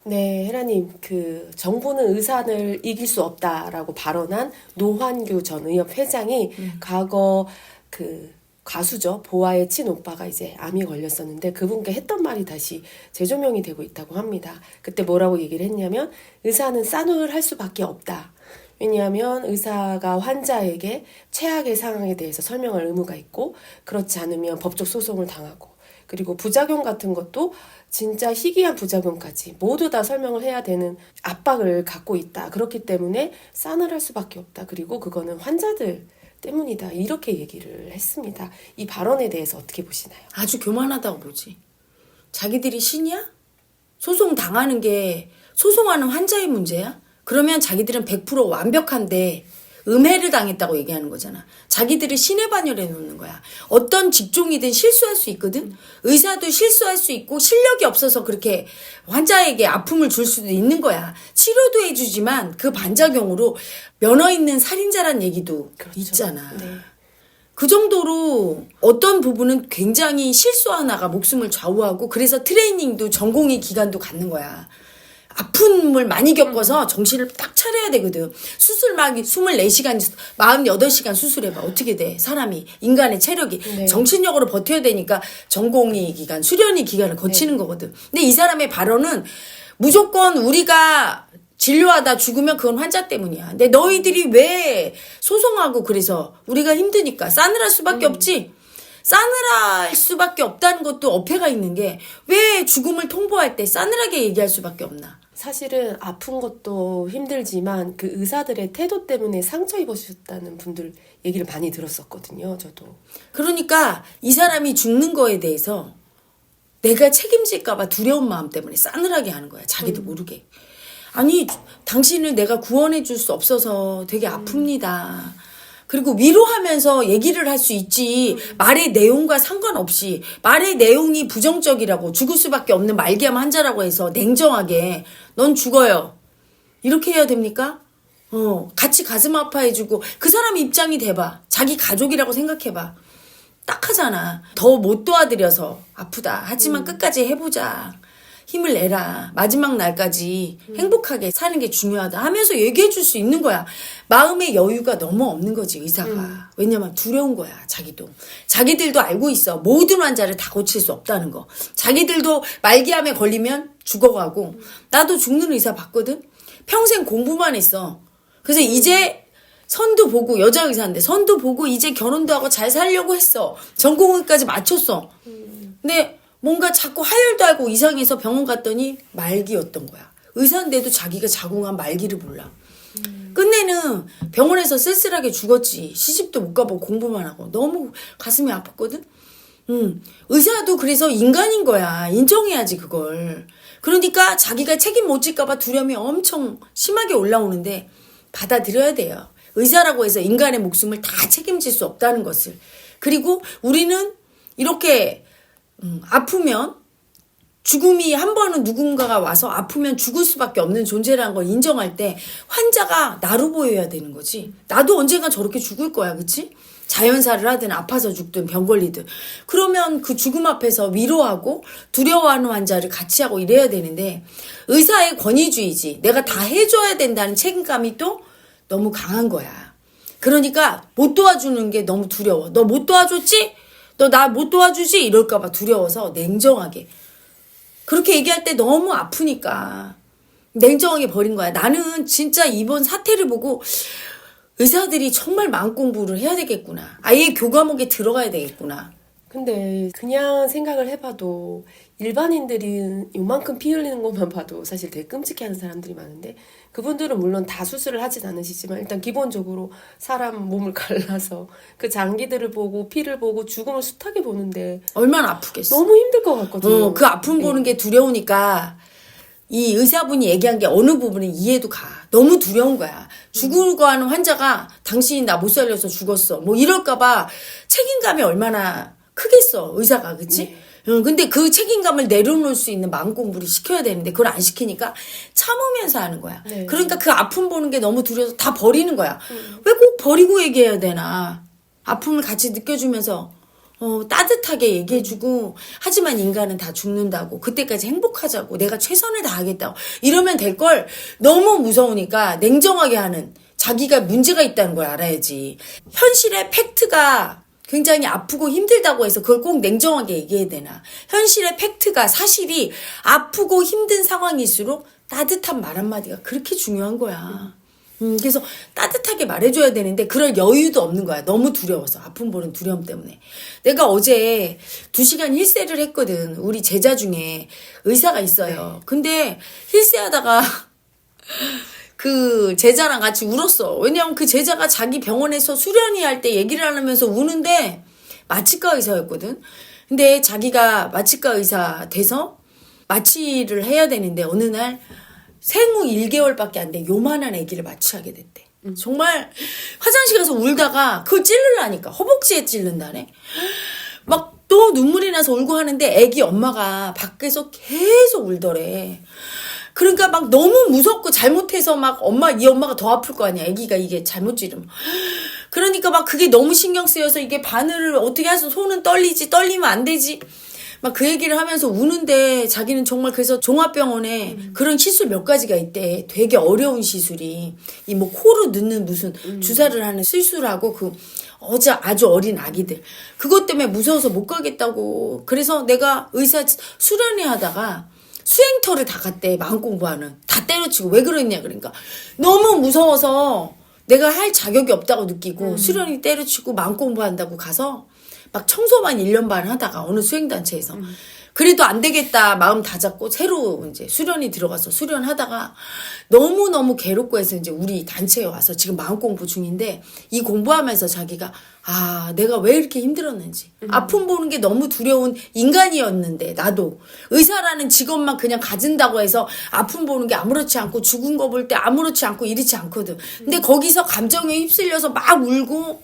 네, 혜라님, 정부는 의사를 이길 수 없다라고 발언한 노환규 전 의협 회장이 과거 가수죠. 보아의 친오빠가 이제 암이 걸렸었는데 그분께 했던 말이 다시 재조명이 되고 있다고 합니다. 그때 뭐라고 얘기를 했냐면 의사는 싸늘을 할 수밖에 없다. 왜냐하면 의사가 환자에게 최악의 상황에 대해서 설명할 의무가 있고 그렇지 않으면 법적 소송을 당하고 그리고 부작용 같은 것도 진짜 희귀한 부작용까지 모두 다 설명을 해야 되는 압박을 갖고 있다. 그렇기 때문에 싸늘할 수밖에 없다. 그리고 그거는 환자들 때문이다. 이렇게 얘기를 했습니다. 이 발언에 대해서 어떻게 보시나요? 아주 교만하다고 보지. 자기들이 신이야? 소송 당하는 게 소송하는 환자의 문제야? 그러면 자기들은 100% 완벽한데 음해를 당했다고 얘기하는 거잖아. 자기들을 신의 반열에 놓는 거야. 어떤 직종이든 실수할 수 있거든. 의사도 실수할 수 있고 실력이 없어서 그렇게 환자에게 아픔을 줄 수도 있는 거야. 치료도 해주지만 그 반작용으로 면허 있는 살인자란 얘기도 그렇죠. 있잖아. 네. 그 정도로 어떤 부분은 굉장히 실수 하나가 목숨을 좌우하고 그래서 트레이닝도 전공의 기간도 갖는 거야. 아픔을 많이 겪어서 정신을 딱 차려야 되거든. 수술 막 24시간, 48시간 수술해봐. 어떻게 돼? 사람이, 인간의 체력이. 네. 정신력으로 버텨야 되니까 전공의 기간, 수련의 기간을 거치는 거거든. 근데 이 사람의 발언은 무조건 우리가 진료하다 죽으면 그건 환자 때문이야. 근데 너희들이 왜 소송하고 그래서 우리가 힘드니까 싸늘할 수밖에 없지? 싸늘할 수밖에 없다는 것도 어폐가 있는 게 왜 죽음을 통보할 때 싸늘하게 얘기할 수밖에 없나? 사실은 아픈 것도 힘들지만 그 의사들의 태도 때문에 상처 입으셨다는 분들 얘기를 많이 들었었거든요. 저도. 그러니까 이 사람이 죽는 거에 대해서 내가 책임질까봐 두려운 마음 때문에 싸늘하게 하는 거야. 자기도 모르게. 아니 당신을 내가 구원해 줄 수 없어서 되게 아픕니다. 그리고 위로하면서 얘기를 할 수 있지. 말의 내용과 상관없이 말의 내용이 부정적이라고 죽을 수밖에 없는 말기암 환자라고 해서 냉정하게 넌 죽어요. 이렇게 해야 됩니까? 같이 가슴 아파해주고 그 사람 입장이 돼봐. 자기 가족이라고 생각해봐. 딱하잖아. 더 못 도와드려서 아프다. 하지만 끝까지 해보자. 힘을 내라. 마지막 날까지 행복하게 사는 게 중요하다 하면서 얘기해 줄 수 있는 거야. 마음의 여유가 너무 없는 거지, 의사가. 왜냐면 두려운 거야, 자기도. 자기들도 알고 있어. 모든 환자를 다 고칠 수 없다는 거. 자기들도 말기암에 걸리면 죽어가고. 나도 죽는 의사 봤거든? 평생 공부만 했어. 그래서 이제 선도 보고, 여자 의사인데 선도 보고 이제 결혼도 하고 잘 살려고 했어. 전공의까지 마쳤어. 근데 뭔가 자꾸 하혈도 하고 이상해서 병원 갔더니 말기였던 거야. 의사인데도 자기가 자궁한 말기를 몰라. 끝내는 병원에서 쓸쓸하게 죽었지. 시집도 못 가보고 공부만 하고. 너무 가슴이 아팠거든? 의사도 그래서 인간인 거야. 인정해야지 그걸. 그러니까 자기가 책임 못 질까봐 두려움이 엄청 심하게 올라오는데 받아들여야 돼요. 의사라고 해서 인간의 목숨을 다 책임질 수 없다는 것을. 그리고 우리는 이렇게 아프면 죽음이 한 번은 누군가가 와서 아프면 죽을 수밖에 없는 존재라는 걸 인정할 때 환자가 나로 보여야 되는 거지. 나도 언젠가 저렇게 죽을 거야. 그치? 자연사를 하든 아파서 죽든 병 걸리든. 그러면 그 죽음 앞에서 위로하고 두려워하는 환자를 같이 하고 이래야 되는데 의사의 권위주의지. 내가 다 해줘야 된다는 책임감이 또 너무 강한 거야. 그러니까 못 도와주는 게 너무 두려워. 너 못 도와줬지? 너 나 못 도와주지? 이럴까봐 두려워서 냉정하게. 그렇게 얘기할 때 너무 아프니까 냉정하게 버린 거야. 나는 진짜 이번 사태를 보고 의사들이 정말 마음 공부를 해야 되겠구나. 아예 교과목에 들어가야 되겠구나. 근데 그냥 생각을 해봐도 일반인들은 요만큼 피 흘리는 것만 봐도 사실 되게 끔찍해하는 사람들이 많은데 그분들은 물론 다 수술을 하진 않으시지만 일단 기본적으로 사람 몸을 갈라서 그 장기들을 보고 피를 보고 죽음을 숱하게 보는데 얼마나 아프겠어. 너무 힘들 것 같거든요. 그 아픔 보는 게 두려우니까 이 의사분이 얘기한 게 어느 부분에 이해도 가. 너무 두려운 거야. 죽으려고 하는 환자가 당신이 나 못 살려서 죽었어. 뭐 이럴까봐 책임감이 얼마나 크겠어. 의사가. 그치? 네. 근데 그 책임감을 내려놓을 수 있는 마음 공부를 시켜야 되는데 그걸 안 시키니까 참으면서 하는 거야. 네. 그러니까 그 아픔 보는 게 너무 두려워서 다 버리는 거야. 왜 꼭 버리고 얘기해야 되나. 아픔을 같이 느껴주면서 따뜻하게 얘기해주고, 하지만 인간은 다 죽는다고, 그때까지 행복하자고, 내가 최선을 다하겠다고, 이러면 될 걸 너무 무서우니까 냉정하게 하는, 자기가 문제가 있다는 걸 알아야지. 현실의 팩트가 굉장히 아프고 힘들다고 해서 그걸 꼭 냉정하게 얘기해야 되나. 현실의 팩트가, 사실이 아프고 힘든 상황일수록 따뜻한 말 한마디가 그렇게 중요한 거야. 그래서 따뜻하게 말해줘야 되는데 그럴 여유도 없는 거야. 너무 두려워서. 아픔 보는 두려움 때문에. 내가 어제 2시간 힐세를 했거든. 우리 제자 중에 의사가 있어요. 근데 힐세하다가 그 제자랑 같이 울었어. 왜냐면 그 제자가 자기 병원에서 수련회 할 때 얘기를 하면서 우는데 마취과 의사였거든. 근데 자기가 마취과 의사 돼서 마취를 해야 되는데 어느 날 생후 1개월밖에 안 돼 요만한 아기를 마취하게 됐대. 정말 화장실 가서 울다가 그걸 찌르려니까 허벅지에 찌른다네. 막 또 눈물이 나서 울고 하는데 아기 엄마가 밖에서 계속 울더래. 그러니까 막 너무 무섭고 잘못해서 막 이 엄마가 더 아플 거 아니야. 아기가 이게 잘못 찌르면. 그러니까 막 그게 너무 신경 쓰여서 이게 바늘을 어떻게 해서 손은 떨리면 안 되지. 막 그 얘기를 하면서 우는데 자기는 정말 그래서 종합병원에 그런 시술 몇 가지가 있대. 되게 어려운 시술이. 이 뭐 코로 넣는 무슨 주사를 하는 시술하고 아주 어린 아기들. 그것 때문에 무서워서 못 가겠다고. 그래서 내가 의사 수련회 하다가 수행터를 다 갔대. 마음 공부하는. 다 때려치고. 왜 그러냐 그러니까. 너무 무서워서 내가 할 자격이 없다고 느끼고 수련회 때려치고 마음 공부한다고 가서 막 청소만 1년 반 하다가 어느 수행단체에서 그래도 안 되겠다 마음 다 잡고 새로 이제 수련이 들어가서 수련하다가 너무너무 괴롭고 해서 이제 우리 단체에 와서 지금 마음 공부 중인데 이 공부하면서 자기가 내가 왜 이렇게 힘들었는지 아픔 보는 게 너무 두려운 인간이었는데 나도 의사라는 직업만 그냥 가진다고 해서 아픔 보는 게 아무렇지 않고 죽은 거 볼 때 아무렇지 않고 이렇지 않거든. 근데 거기서 감정에 휩쓸려서 막 울고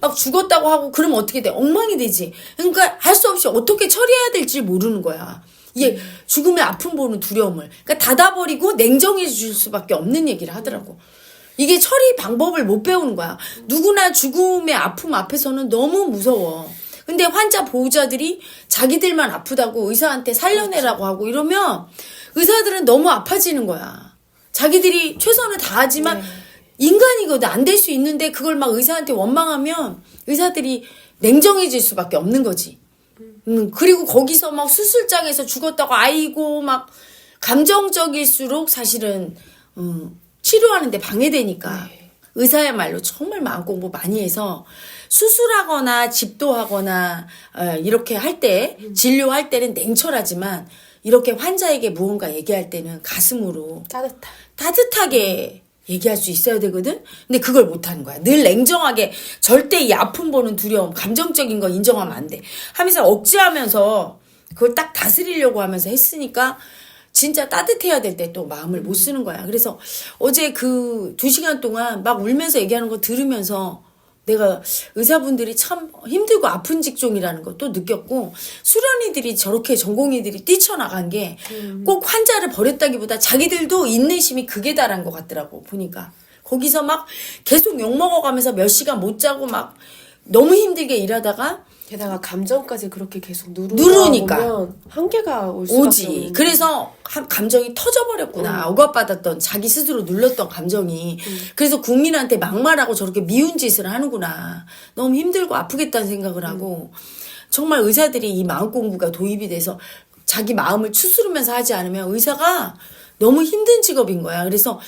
막 죽었다고 하고 그러면 어떻게 돼? 엉망이 되지. 그러니까 할 수 없이 어떻게 처리해야 될지 모르는 거야. 이게 죽음의 아픔 보는 두려움을. 그러니까 닫아버리고 냉정해 줄 수밖에 없는 얘기를 하더라고. 이게 처리 방법을 못 배우는 거야. 누구나 죽음의 아픔 앞에서는 너무 무서워. 근데 환자 보호자들이 자기들만 아프다고 의사한테 살려내라고 하고 이러면 의사들은 너무 아파지는 거야. 자기들이 최선을 다하지만 인간이거든. 안 될 수 있는데 그걸 막 의사한테 원망하면 의사들이 냉정해질 수밖에 없는 거지. 그리고 거기서 막 수술장에서 죽었다고 아이고 막 감정적일수록 사실은 치료하는데 방해되니까 의사야말로 정말 마음 공부 많이 해서 수술하거나 집도하거나 이렇게 할 때 진료할 때는 냉철하지만 이렇게 환자에게 무언가 얘기할 때는 가슴으로 따뜻하게 얘기할 수 있어야 되거든. 근데 그걸 못하는 거야. 늘 냉정하게 절대 이 아픔 보는 두려움 감정적인 거 인정하면 안 돼 하면서 억제하면서 그걸 딱 다스리려고 하면서 했으니까 진짜 따뜻해야 될 때 또 마음을 못 쓰는 거야. 그래서 어제 그 2시간 동안 막 울면서 얘기하는 거 들으면서 내가 의사분들이 참 힘들고 아픈 직종이라는 것도 느꼈고 수련이들이 저렇게 전공의들이 뛰쳐나간 게 꼭 환자를 버렸다기보다 자기들도 인내심이 극에 달한 것 같더라고 보니까. 거기서 막 계속 욕먹어가면서 몇 시간 못 자고 막 너무 힘들게 일하다가 게다가 감정까지 그렇게 계속 누르니까 보면 한계가 올 수밖에 오지. 없는. 그래서 감정이 터져버렸구나. 억압받았던 자기 스스로 눌렀던 감정이. 그래서 국민한테 막말하고 저렇게 미운 짓을 하는구나. 너무 힘들고 아프겠다는 생각을 하고 정말 의사들이 이 마음 공부가 도입이 돼서 자기 마음을 추스르면서 하지 않으면 의사가 너무 힘든 직업인 거야. 그래서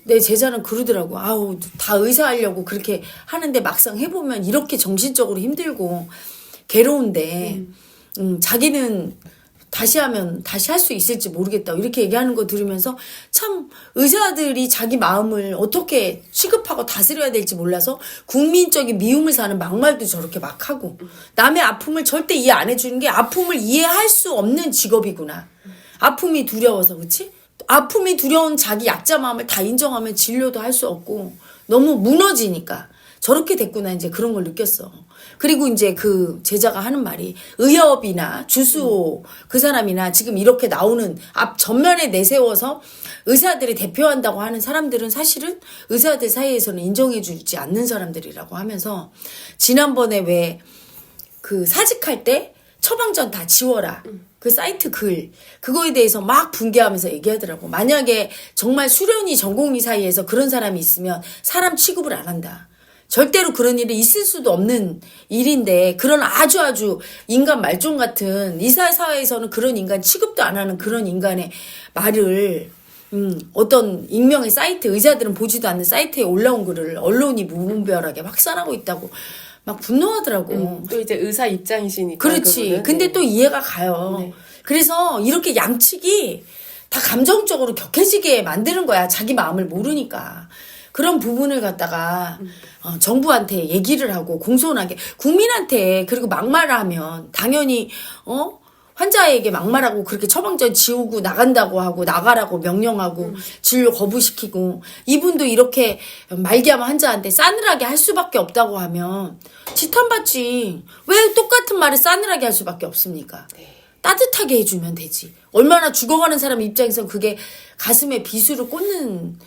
내 제자는 그러더라고. 다 의사 하려고 그렇게 하는데 막상 해보면 이렇게 정신적으로 힘들고 괴로운데, 자기는 다시 하면 다시 할 수 있을지 모르겠다. 이렇게 얘기하는 거 들으면서 참 의사들이 자기 마음을 어떻게 취급하고 다스려야 될지 몰라서 국민적인 미움을 사는 막말도 저렇게 막 하고 남의 아픔을 절대 이해 안 해주는 게 아픔을 이해할 수 없는 직업이구나. 아픔이 두려워서 그렇지? 아픔이 두려운 자기 약자 마음을 다 인정하면 진료도 할 수 없고 너무 무너지니까 저렇게 됐구나 이제 그런 걸 느꼈어. 그리고 이제 그 제자가 하는 말이 의협이나 주수호 그 사람이나 지금 이렇게 나오는 앞 전면에 내세워서 의사들이 대표한다고 하는 사람들은 사실은 의사들 사이에서는 인정해주지 않는 사람들이라고 하면서 지난번에 왜 그 사직할 때 처방전 다 지워라. 그 사이트 글 그거에 대해서 막 분개하면서 얘기하더라고. 만약에 정말 수련이 전공의 사이에서 그런 사람이 있으면 사람 취급을 안 한다. 절대로 그런 일이 있을 수도 없는 일인데 그런 아주 인간 말종 같은 이 사회에서는 그런 인간 취급도 안 하는 그런 인간의 말을 어떤 익명의 사이트 의사들은 보지도 않는 사이트에 올라온 글을 언론이 무분별하게 확산하고 있다고 막 분노하더라고. 또 이제 의사 입장이시니까. 그렇지. 그분은. 근데 네. 또 이해가 가요. 네. 그래서 이렇게 양측이 다 감정적으로 격해지게 만드는 거야. 자기 마음을 모르니까. 그런 부분을 갖다가 정부한테 얘기를 하고 공손하게 국민한테 그리고 막말을 하면 당연히 환자에게 막말하고 그렇게 처방전 지우고 나간다고 하고 나가라고 명령하고 진료 거부시키고 이분도 이렇게 말기암 환자한테 싸늘하게 할 수밖에 없다고 하면 지탄받지. 왜 똑같은 말을 싸늘하게 할 수밖에 없습니까? 따뜻하게 해주면 되지. 얼마나 죽어가는 사람 입장에서 그게 가슴에 비수를 꽂는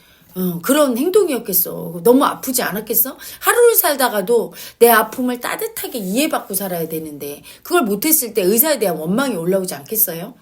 그런 행동이었겠어. 너무 아프지 않았겠어? 하루를 살다가도 내 아픔을 따뜻하게 이해받고 살아야 되는데 그걸 못했을 때 의사에 대한 원망이 올라오지 않겠어요?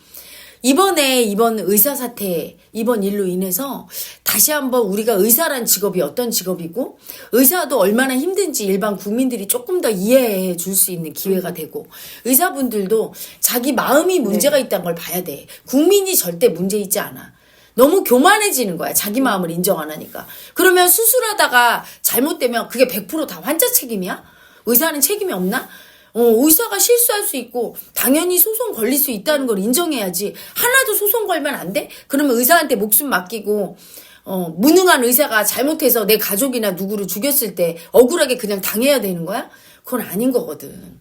이번 의사 사태, 이번 일로 인해서 다시 한번 우리가 의사란 직업이 어떤 직업이고 의사도 얼마나 힘든지 일반 국민들이 조금 더 이해해 줄 수 있는 기회가 되고 의사분들도 자기 마음이 문제가 있다는 걸 봐야 돼. 국민이 절대 문제 있지 않아. 너무 교만해지는 거야. 자기 마음을 인정 안 하니까. 그러면 수술하다가 잘못되면 그게 100% 다 환자 책임이야? 의사는 책임이 없나? 의사가 실수할 수 있고 당연히 소송 걸릴 수 있다는 걸 인정해야지. 하나도 소송 걸면 안 돼? 그러면 의사한테 목숨 맡기고 무능한 의사가 잘못해서 내 가족이나 누구를 죽였을 때 억울하게 그냥 당해야 되는 거야? 그건 아닌 거거든.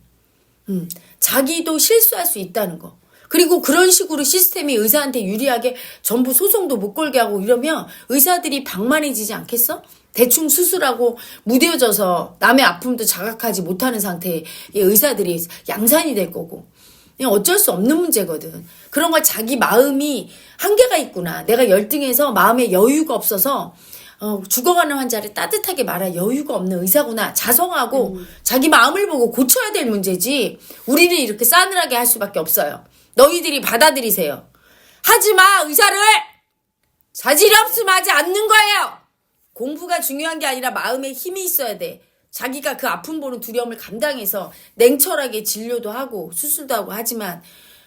자기도 실수할 수 있다는 거. 그리고 그런 식으로 시스템이 의사한테 유리하게 전부 소송도 못 걸게 하고 이러면 의사들이 방만해지지 않겠어? 대충 수술하고 무뎌져서 남의 아픔도 자각하지 못하는 상태의 의사들이 양산이 될 거고. 그냥 어쩔 수 없는 문제거든. 그런 걸 자기 마음이 한계가 있구나. 내가 열등해서 마음에 여유가 없어서 죽어가는 환자를 따뜻하게 말할 여유가 없는 의사구나. 자성하고 자기 마음을 보고 고쳐야 될 문제지. 우리는 이렇게 싸늘하게 할 수밖에 없어요. 너희들이 받아들이세요. 하지마 의사를! 자질이 없으면 하지 않는 거예요. 공부가 중요한 게 아니라 마음에 힘이 있어야 돼. 자기가 그 아픔 보는 두려움을 감당해서 냉철하게 진료도 하고 수술도 하고 하지만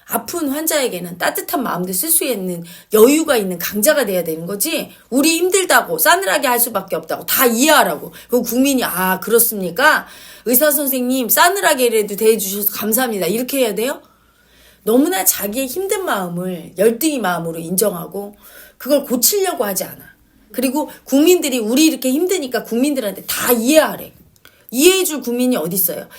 아픈 환자에게는 따뜻한 마음도 쓸 수 있는 여유가 있는 강자가 돼야 되는 거지. 우리 힘들다고 싸늘하게 할 수밖에 없다고 다 이해하라고. 그리고 국민이 그렇습니까? 의사 선생님 싸늘하게라도 대해주셔서 감사합니다. 이렇게 해야 돼요? 너무나 자기의 힘든 마음을 열등의 마음으로 인정하고 그걸 고치려고 하지 않아. 그리고 국민들이 우리 이렇게 힘드니까 국민들한테 다 이해하래. 이해해줄 국민이 어디 있어요.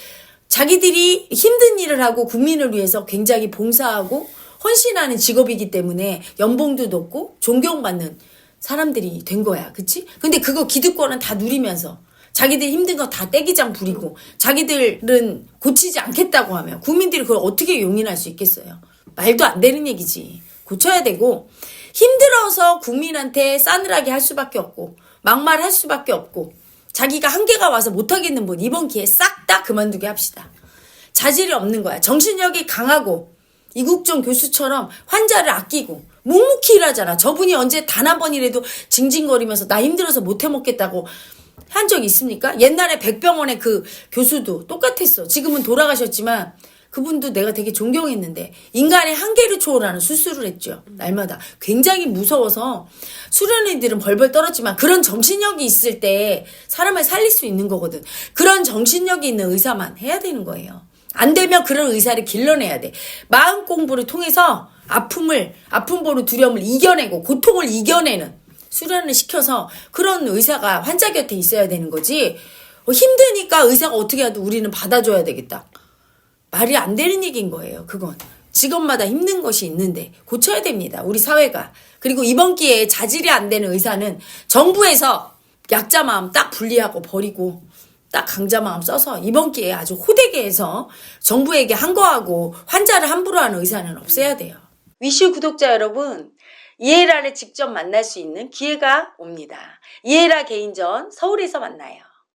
자기들이 힘든 일을 하고 국민을 위해서 굉장히 봉사하고 헌신하는 직업이기 때문에 연봉도 높고 존경받는 사람들이 된 거야. 그치? 근데 그거 기득권은 다 누리면서 자기들 힘든 거 다 떼기장 부리고 자기들은 고치지 않겠다고 하면 국민들이 그걸 어떻게 용인할 수 있겠어요? 말도 안 되는 얘기지. 고쳐야 되고 힘들어서 국민한테 싸늘하게 할 수밖에 없고 막말할 수밖에 없고 자기가 한계가 와서 못하겠는 분 이번 기회에 싹 다 그만두게 합시다. 자질이 없는 거야. 정신력이 강하고 이국종 교수처럼 환자를 아끼고 묵묵히 일하잖아. 저분이 언제 단 한 번이라도 징징거리면서 나 힘들어서 못 해먹겠다고 한 적 있습니까? 옛날에 백병원의 그 교수도 똑같았어. 지금은 돌아가셨지만 그분도 내가 되게 존경했는데 인간의 한계를 초월하는 수술을 했죠. 날마다. 굉장히 무서워서 수련의들은 벌벌 떨었지만 그런 정신력이 있을 때 사람을 살릴 수 있는 거거든. 그런 정신력이 있는 의사만 해야 되는 거예요. 안 되면 그런 의사를 길러내야 돼. 마음 공부를 통해서 아픔 보는 두려움을 이겨내고 고통을 이겨내는 수련을 시켜서 그런 의사가 환자 곁에 있어야 되는 거지. 힘드니까 의사가 어떻게 하든 우리는 받아줘야 되겠다. 말이 안 되는 얘기인 거예요. 그건 직업마다 힘든 것이 있는데 고쳐야 됩니다. 우리 사회가. 그리고 이번 기회에 자질이 안 되는 의사는 정부에서 약자 마음 딱 분리하고 버리고 딱 강자 마음 써서 이번 기회에 아주 호되게 해서 정부에게 항거하고 환자를 함부로 하는 의사는 없애야 돼요. 위슈 구독자 여러분, 이에라를 직접 만날 수 있는 기회가 옵니다. 이에라 개인전 서울에서 만나요.